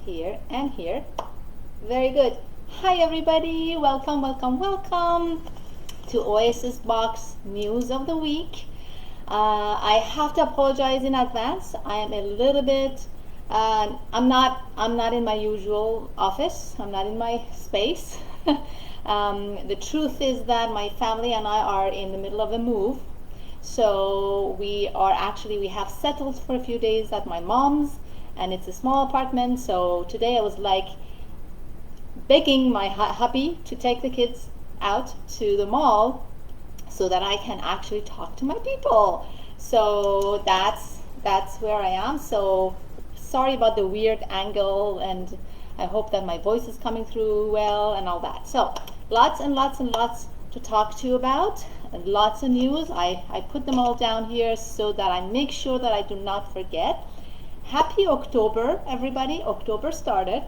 here, and here. Very good. Hi everybody, welcome, welcome, welcome to Oasis Box News of the Week. I have to apologize in advance. I am a little bit I'm not in my usual office. I'm not in my space. The truth is that my family and I are in the middle of a move. So we have settled for a few days at my mom's, and it's a small apartment. So today I was like begging my hubby to take the kids out to the mall so that I can actually talk to my people. So that's where I am. So sorry about the weird angle, and I hope that my voice is coming through well and all that. So lots and lots and lots to talk to you about, and lots of news. I put them all down here so that I make sure that I do not forget. Happy October, everybody. October started,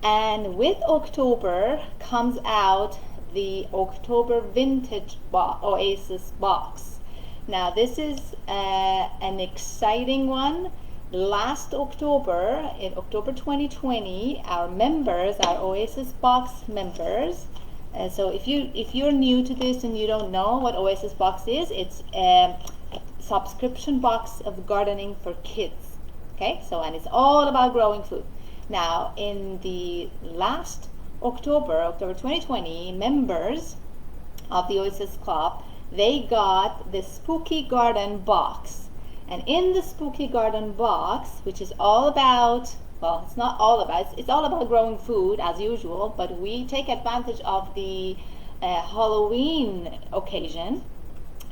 and with October comes out the October Vintage Oasis box. Now this is an exciting one. Last October, in October 2020, our members, our Oasis Box members, so if you're new to this and you don't know what Oasis Box is, it's a subscription box of gardening for kids. Okay, so and it's all about growing food. Now in the last October 2020, members of the Oasis Club, they got the Spooky Garden box. And in the Spooky Garden box, which is all about, well, it's not all about, it's all about growing food as usual, but we take advantage of the Halloween occasion,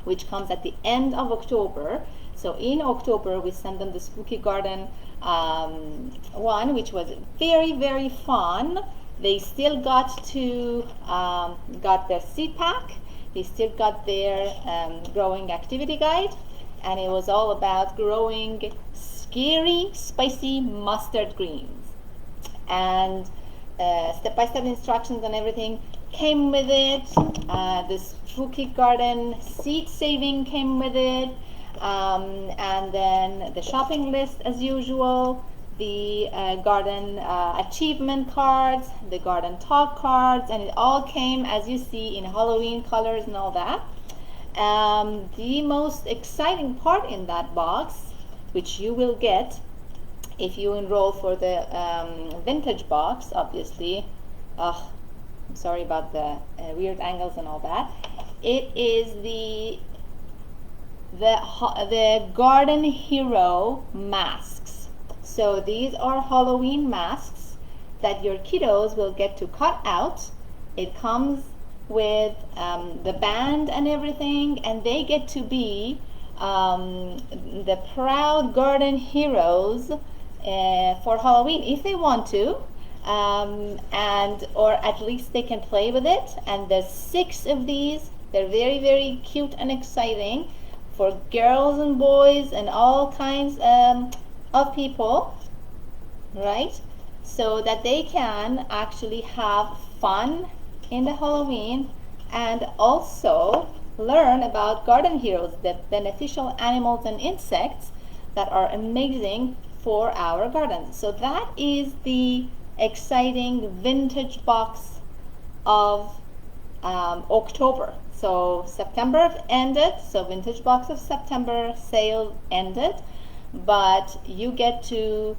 which comes at the end of October. So in October, we send them the Spooky Garden one, which was very, very fun. They still got their seed pack. They still got their growing activity guide. And it was all about growing scary, spicy mustard greens. And step-by-step instructions and everything came with it. The Spooky Garden seed saving came with it. And then the shopping list as usual, the garden achievement cards, the garden talk cards, and it all came, as you see, in Halloween colors and all that. The most exciting part in that box, which you will get if you enroll for the vintage box, obviously. I'm sorry about the weird angles and all that. It is the Garden Hero masks. So these are Halloween masks that your kiddos will get to cut out. It comes with the band and everything, and they get to be the proud garden heroes for Halloween if they want to, and or at least they can play with it. And there's 6 of these. They're very, very cute and exciting for girls and boys and all kinds of people, right? So that they can actually have fun in the Halloween and also learn about garden heroes, the beneficial animals and insects that are amazing for our gardens. So that is the exciting vintage box of October. So September ended, so vintage box of September sale ended, but you get to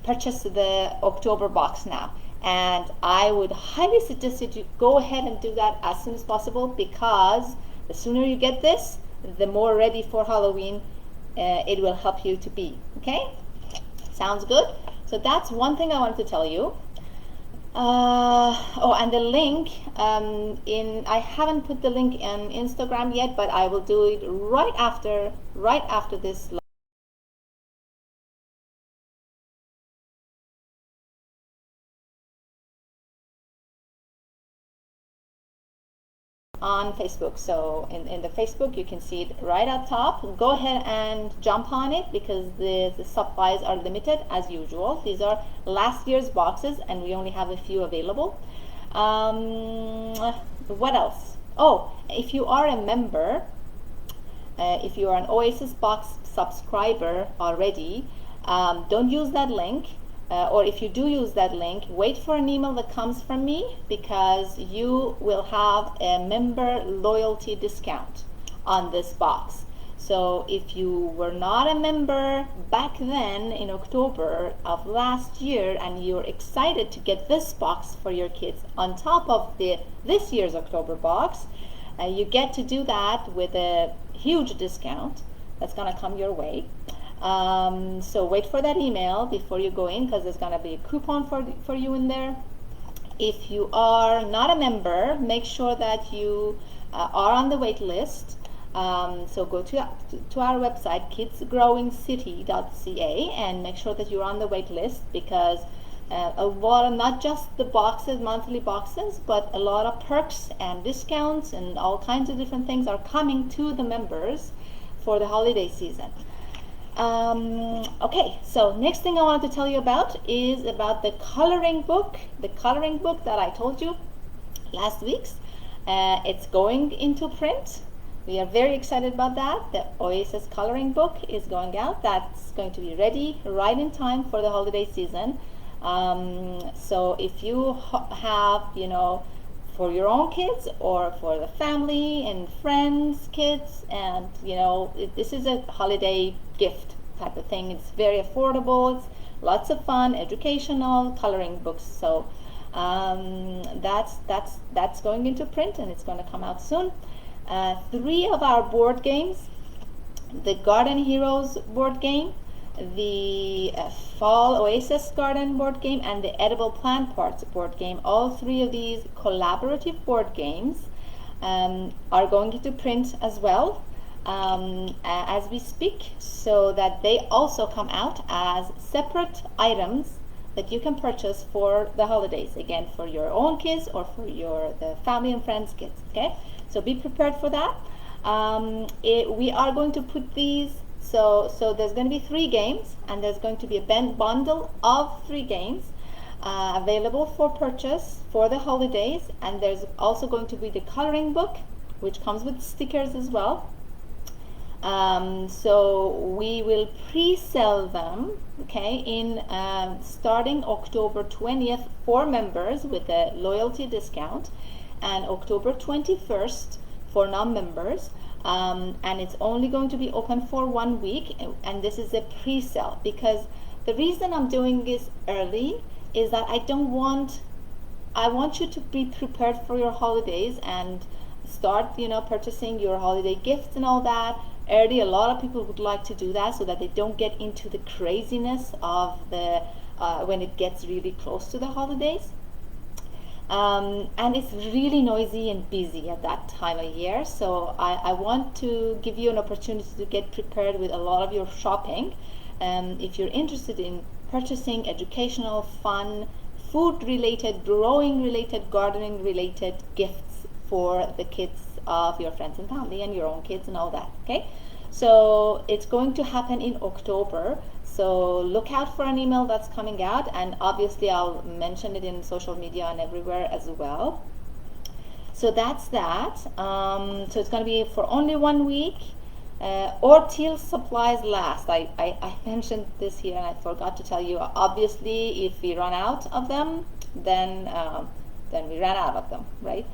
purchase the October box now. And I would highly suggest that you go ahead and do that as soon as possible, because the sooner you get this, the more ready for Halloween it will help you to be. Okay? Sounds good? So that's one thing I wanted to tell you. And the link I haven't put the link in Instagram yet, but I will do it right after this live. On Facebook. So in the Facebook you can see it right up top. Go ahead and jump on it, because the supplies are limited as usual. These are last year's boxes and we only have a few available. What else? Oh, if you are a member, if you are an Oasis Box subscriber already, Don't use that link. Or if you do use that link, wait for an email that comes from me, because you will have a member loyalty discount on this box. So if you were not a member back then in October of last year and you're excited to get this box for your kids on top of this year's October box, you get to do that with a huge discount that's going to come your way. So wait for that email before you go in, because there's going to be a coupon for you in there. If you are not a member, make sure that you are on the wait list. So go to our website, kidsgrowingcity.ca, and make sure that you're on the wait list, because a lot of, not just the boxes, monthly boxes, but a lot of perks and discounts and all kinds of different things are coming to the members for the holiday season. Okay, so next thing I wanted to tell you about is about the coloring book that I told you last week. It's going into print. We are very excited about that. The Oasis coloring book is going out. That's going to be ready right in time for the holiday season. So if you have, for your own kids or for the family and friends' kids, and this is a holiday gift type of thing. It's very affordable. It's lots of fun, educational coloring books. So that's going into print, and it's going to come out soon. 3 of our board games, the Garden Heroes board game, the Fall Oasis Garden board game, and the Edible Plant Parts board game. All 3 of these collaborative board games are going into print as well as we speak, so that they also come out as separate items that you can purchase for the holidays, again, for your own kids or for the family and friends' kids. Okay, so be prepared for that. We are going to put these, so there's going to be 3 games, and there's going to be a bundle of 3 games available for purchase for the holidays, and there's also going to be the coloring book, which comes with stickers as well. So we will pre-sell them, okay, in starting October 20th for members with a loyalty discount, and October 21st for non-members, and it's only going to be open for 1 week, and this is a pre-sale, because the reason I'm doing this early is that I want you to be prepared for your holidays and start purchasing your holiday gifts and all that early. A lot of people would like to do that so that they don't get into the craziness of the when it gets really close to the holidays. And it's really noisy and busy at that time of year, so I want to give you an opportunity to get prepared with a lot of your shopping. If you're interested in purchasing educational, fun, food related, growing related, gardening related gifts for the kids of your friends and family and your own kids and all that. Okay, so it's going to happen in October, so look out for an email that's coming out, and obviously I'll mention it in social media and everywhere as well. So that's that. So it's going to be for only 1 week, or till supplies last. I mentioned this here and I forgot to tell you. Obviously, if we run out of them, then we ran out of them, right?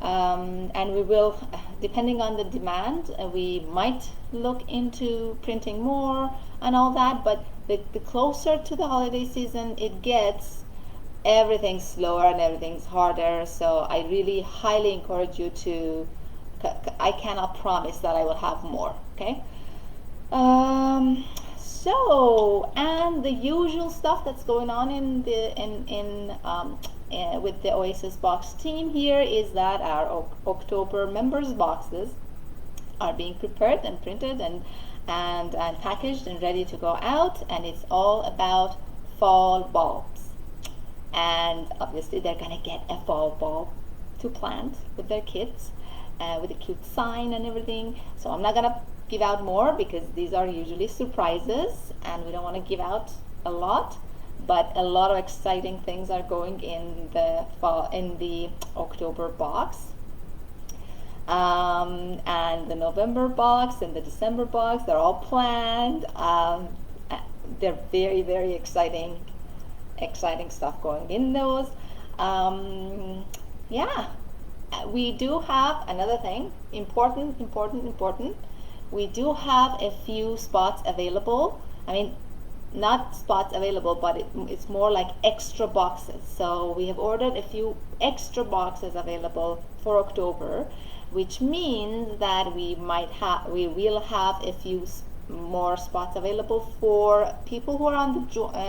And we will, depending on the demand, we might look into printing more and all that, but the closer to the holiday season it gets, everything's slower and everything's harder. So I really highly encourage you to, I cannot promise that I will have more. Okay, so, and the usual stuff that's going on with the Oasis Box team here is that our October members boxes are being prepared and printed and packaged and ready to go out, and it's all about fall bulbs. And obviously they're gonna get a fall bulb to plant with their kids, with a cute sign and everything. So I'm not gonna give out more because these are usually surprises and we don't want to give out a lot, but a lot of exciting things are going in the fall, in the October box, and the November box and the December box, they're all planned. they're very, very exciting stuff going in those. Yeah, we do have another thing, important. We do have a few spots available. I mean, not spots available, but it's more like extra boxes. So we have ordered a few extra boxes available for October, which means that we will have a few more spots available for people who are on the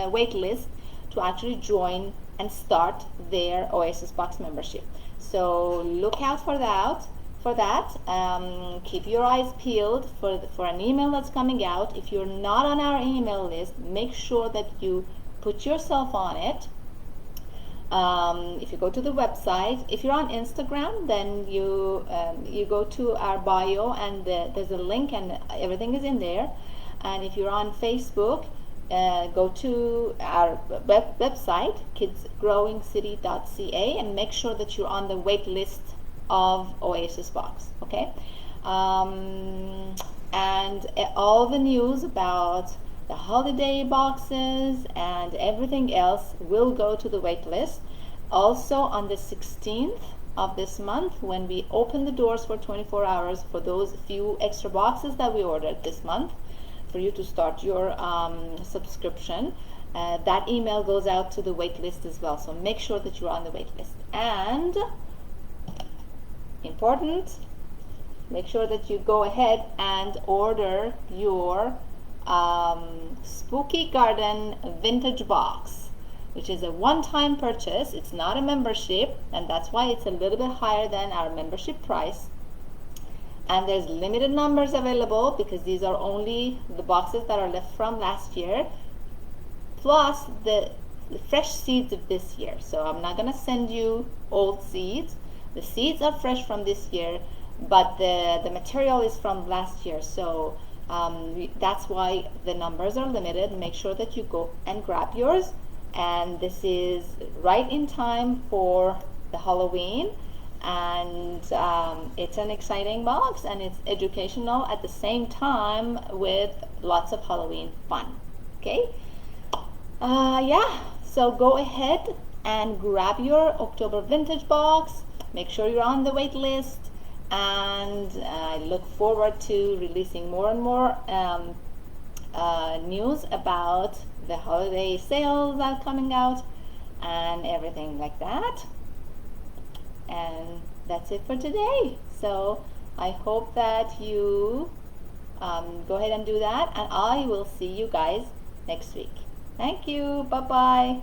wait list to actually join and start their Oasis Box membership. So look out for that. Keep your eyes peeled for an email that's coming out. If you're not on our email list, make sure that you put yourself on it. If you go to the website, if you're on Instagram, then you go to our bio, and there's a link and everything is in there. And if you're on Facebook, go to our website, kidsgrowingcity.ca, and make sure that you're on the wait list of Oasis Box. Okay, and all the news about the holiday boxes and everything else will go to the wait list. Also, on the 16th of this month, when we open the doors for 24 hours for those few extra boxes that we ordered this month for you to start your subscription, that email goes out to the wait list as well. So make sure that you're on the wait list. And important, make sure that you go ahead and order your Spooky Garden vintage box, which is a one-time purchase. It's not a membership, and that's why it's a little bit higher than our membership price. And there's limited numbers available because these are only the boxes that are left from last year, plus the fresh seeds of this year. So I'm not going to send you old seeds. The seeds are fresh from this year, but the material is from last year. So that's why the numbers are limited. Make sure that you go and grab yours. And this is right in time for the Halloween. And it's an exciting box, and it's educational at the same time with lots of Halloween fun. Okay? Yeah, so go ahead and grab your October vintage box. Make sure you're on the wait list, and I look forward to releasing more and more news about the holiday sales that are coming out and everything like that. And that's it for today. So I hope that you go ahead and do that, and I will see you guys next week. Thank you. Bye-bye.